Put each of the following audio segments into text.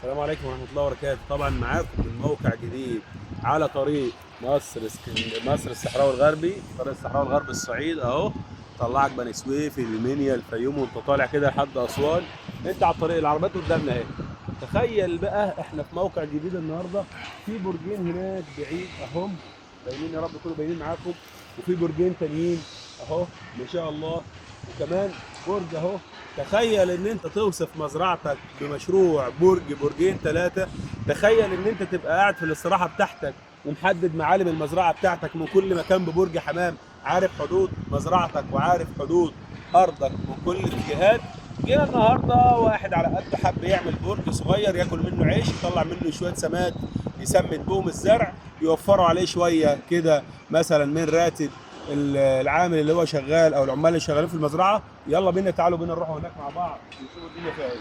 السلام عليكم ورحمة الله وبركاته. طبعا معاكم من موقع جديد على طريق مصر الصحراوي الغربي، طريق الصحراوي الغربي الصعيد اهو. طلعك بني سويف، المنيا، الفيوم، وانت طالع كده لحد اسوان. انت على الطريق، العربيات قدامنا اهي. تخيل بقى احنا في موقع جديد النهارده، في برجين هناك بعيد اهم باينين، يا رب يكونوا باينين معاكم. وفي برجين تانيين اهو ما شاء الله، وكمان برج اهو. تخيل ان انت توصف مزرعتك بمشروع برجين ثلاثه. تخيل ان انت تبقى قاعد في الاستراحه بتاعتك ومحدد معالم المزرعه بتاعتك من كل مكان ببرج حمام، عارف حدود مزرعتك وعارف حدود ارضك من كل الاتجاهات. جينا النهارده واحد على قده حب يعمل برج صغير ياكل منه عيش، يطلع منه شويه سماد يسمد بهم الزرع، يوفروا عليه شويه كده مثلا من راتب العامل اللي هو شغال او العمال اللي شغالين في المزرعه. يلا بينا، تعالوا بينا نروح هناك مع بعض نشوف الدنيا فيها ايه.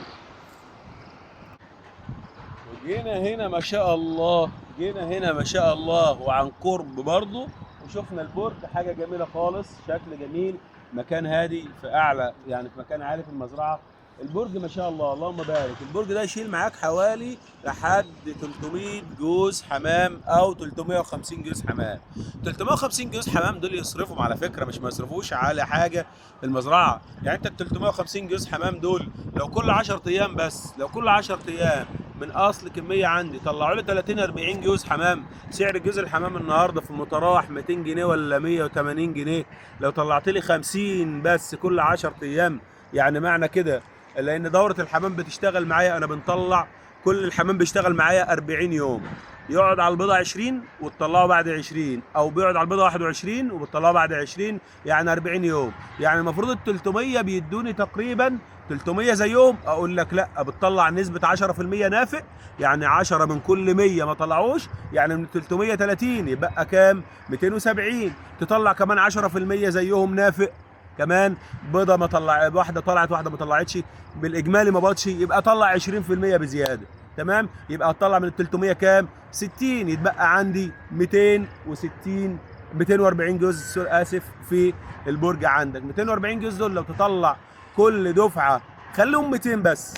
وجينا هنا ما شاء الله، جينا هنا ما شاء الله وعن قرب برضه، وشفنا البرج. حاجه جميله خالص، شكل جميل، مكان هادي في اعلى، يعني في مكان عالي في المزرعه. البرج ما شاء الله اللهم بارك. البرج ده يشيل معاك حوالي لحد 300 جوز حمام او 350 جوز حمام. 350 جوز حمام دول يصرفهم على فكره، مش ما يصرفوش على حاجه في المزرعه. يعني انت ال 350 جوز حمام دول لو كل 10 ايام، بس لو كل 10 ايام من اصل كميه عندي طلعوا لي 30 40 جوز حمام. سعر جوز الحمام النهارده في المتراوح 200 جنيه ولا 180 جنيه. لو طلعت لي 50 بس كل 10 ايام، يعني معنى كده لان دوره الحمام بتشتغل معايا، انا بنطلع كل الحمام بيشتغل معايا 40 يوم. يقعد على البيضه 20 وتطلعه بعد 20، او بيقعد على البيضه 21 وبتطلعه بعد 20، يعني 40 يوم. يعني المفروض ال 300 بيدوني تقريبا 300 زيهم. اقول لك لا، بتطلع نسبه 10% نافق، يعني 10 من كل 100 ما طلعوش، يعني من 330 يبقى كام؟ 270. تطلع كمان 10% زيهم نافق كمان. بيضه ما طلع، واحده طلعت واحده ما طلعتش، بالاجمالي ما بطش، يبقى طلع 20% بزياده. تمام، يبقى هتطلع من ال 300 كام؟ 60. يتبقى عندي 260، 240 جزء، اسف، في البرج عندك 240 جزء. دول لو تطلع كل دفعه، خليهم 200 بس،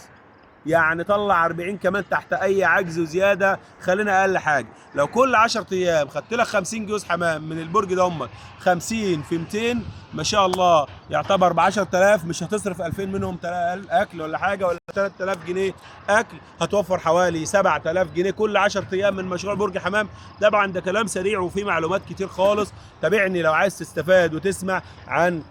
يعني طلع 40 كمان تحت اي عجز وزياده. خلينا اقل حاجه لو كل 10 ايام خدت لك 50 جوز حمام من البرج ده، هم 50 في 200 ما شاء الله يعتبر ب 10000. مش هتصرف 2000 منهم اكل ولا حاجه، ولا 3000 جنيه اكل. هتوفر حوالي 7000 جنيه كل 10 ايام من مشروع برج حمام. طبعا ده كلام سريع وفيه معلومات كتير خالص. تابعني لو عايز تستفاد وتسمع عن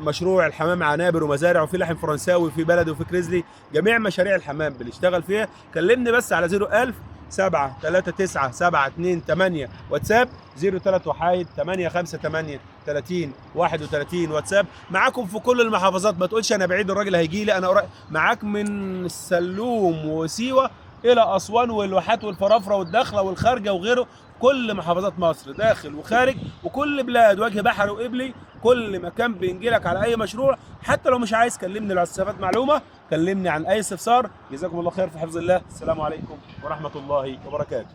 مشروع الحمام عنابر ومزارع، وفي لحم فرنساوي، وفي بلدي، وفي كريزلي. جميع مشاريع الحمام بنشتغل فيها. كلمني بس على 01000 739 728 واتساب، 03 وحايد 858 30 31 واتساب. معاكم في كل المحافظات، ما تقولش انا بعيد الراجل هيجي لي، انا قريب معاك من السلوم وسيوه الى اسوان والواحات والفرافره والداخله والخارجه وغيره. كل محافظات مصر داخل وخارج، وكل بلاد وجه بحري وقبلي، كل مكان بينجي لك على اي مشروع. حتى لو مش عايز كلمني، لو استفدت معلومه كلمني عن اي استفسار. جزاكم الله خير، في حفظ الله. السلام عليكم ورحمه الله وبركاته.